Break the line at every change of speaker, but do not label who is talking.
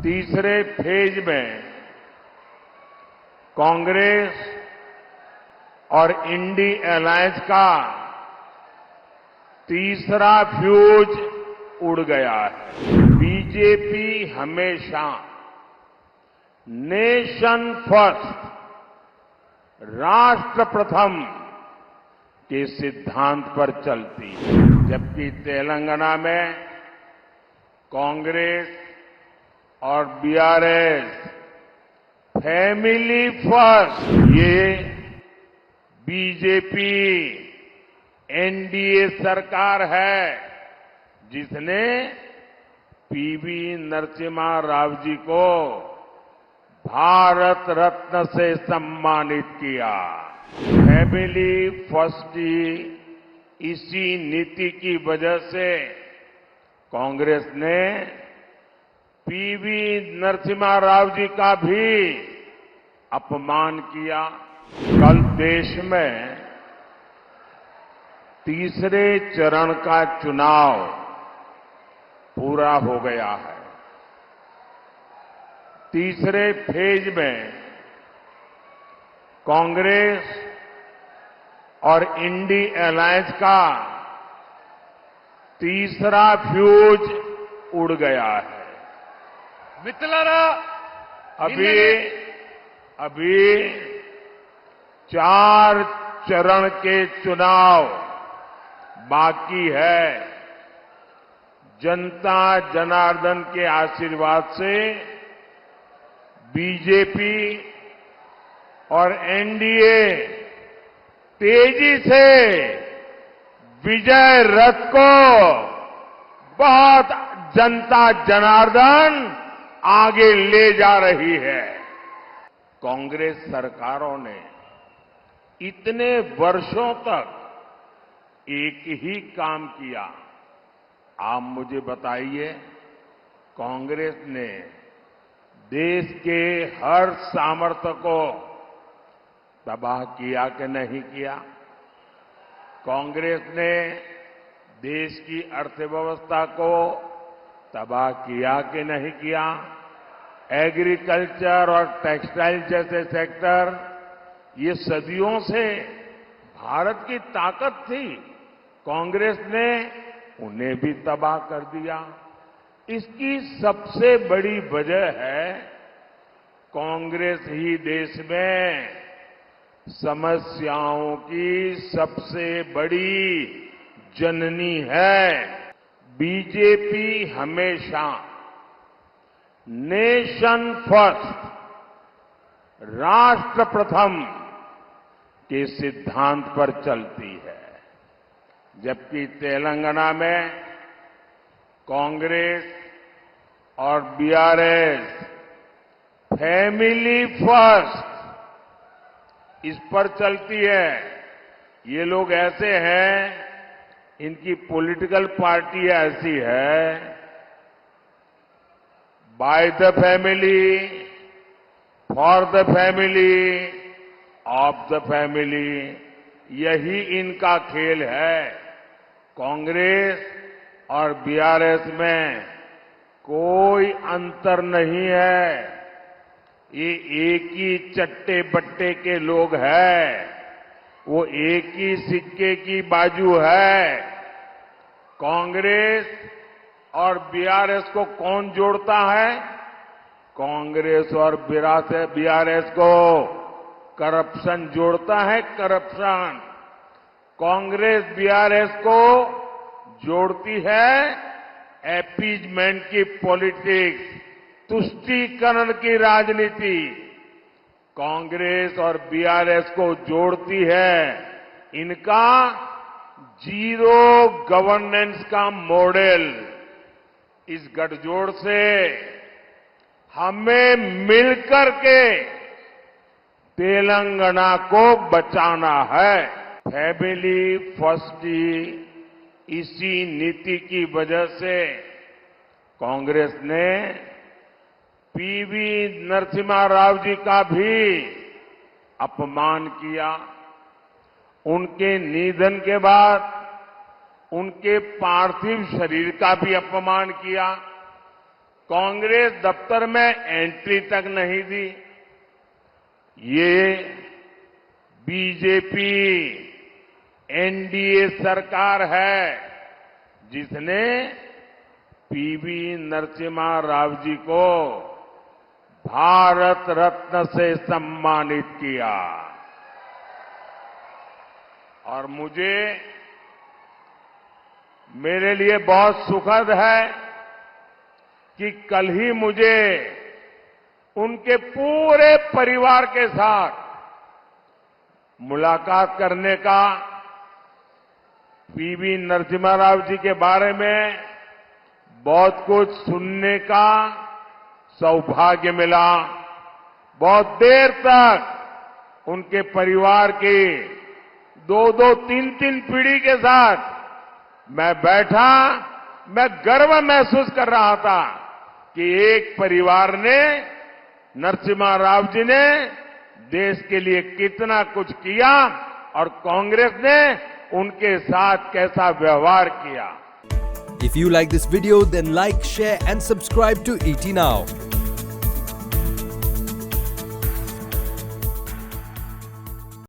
तीसरे फेज में कांग्रेस और इंडी अलायंस का तीसरा फ्यूज उड़ गया है। बीजेपी हमेशा नेशन फर्स्ट, राष्ट्र प्रथम के सिद्धांत पर चलती है, जबकि तेलंगाना में कांग्रेस और बीआरएस फैमिली फर्स्ट, ये बीजेपी एनडीए सरकार है जिसने पीवी नरसिम्हा राव जी को भारत रत्न से सम्मानित किया। फैमिली फर्स्ट की इसी नीति की वजह से कांग्रेस ने पीवी नरसिम्हा राव जी का भी अपमान किया। कल देश में तीसरे चरण का चुनाव पूरा हो गया है। तीसरे फेज में कांग्रेस और इंडी अलायंस का तीसरा फ्यूज उड़ गया है। अभी 4 चरण के चुनाव बाकी है। जनता जनार्दन के आशीर्वाद से बीजेपी और एनडीए तेजी से विजय रथ को बहुत जनता जनार्दन आगे ले जा रही है। कांग्रेस सरकारों ने इतने वर्षों तक एक ही काम किया। आप मुझे बताइए, कांग्रेस ने देश के हर सामर्थ्य को तबाह किया कि नहीं किया? कांग्रेस ने देश की अर्थव्यवस्था को तबाह किया कि नहीं किया? एग्रीकल्चर और टेक्सटाइल जैसे सेक्टर, ये सदियों से भारत की ताकत थी, कांग्रेस ने उन्हें भी तबाह कर दिया। इसकी सबसे बड़ी वजह है कांग्रेस ही देश में समस्याओं की सबसे बड़ी जननी है। बीजेपी हमेशा नेशन फर्स्ट, राष्ट्र प्रथम के सिद्धांत पर चलती है, जबकि तेलंगाना में कांग्रेस और बीआरएस फैमिली फर्स्ट इस पर चलती है। ये लोग ऐसे हैं, इनकी पॉलिटिकल पार्टी ऐसी है, by the family, for the family, of the family, यही इनका खेल है। कांग्रेस और बीआरएस में कोई अंतर नहीं है। ये एक ही चट्टे बट्टे के लोग हैं, वो एक ही सिक्के की बाजू है। कांग्रेस और बीआरएस को कौन जोड़ता है? कांग्रेस और बीआरएस को करप्शन जोड़ता है, करप्शन। कांग्रेस बीआरएस को जोड़ती है अपीजमेंट की पॉलिटिक्स, तुष्टीकरण की राजनीति। कांग्रेस और बीआरएस को जोड़ती है इनका जीरो गवर्नेंस का मॉडल। इस गठजोड़ से हमें मिलकर के तेलंगाना को बचाना है। फैमिली फर्स्ट की इसी नीति की वजह से कांग्रेस ने पीवी नरसिम्हा राव जी का भी अपमान किया। उनके निधन के बाद उनके पार्थिव शरीर का भी अपमान किया। कांग्रेस दफ्तर में एंट्री तक नहीं दी। ये बीजेपी एनडीए सरकार है जिसने पीवी नरसिम्हा राव जी को भारत रत्न से सम्मानित किया। और मेरे लिए बहुत सुखद है कि कल ही मुझे उनके पूरे परिवार के साथ मुलाकात करने का, पीवी नरसिम्हा राव जी के बारे में बहुत कुछ सुनने का सौभाग्य मिला। बहुत देर तक उनके परिवार की 2-2, 3-3 पीढ़ी के साथ मैं बैठा, मैं गर्व महसूस कर रहा था कि एक परिवार ने, नरसिम्हा राव जी ने देश के लिए कितना कुछ किया और कांग्रेस ने उनके साथ कैसा व्यवहार किया।
If you like this video, then like, share and subscribe to ET Now.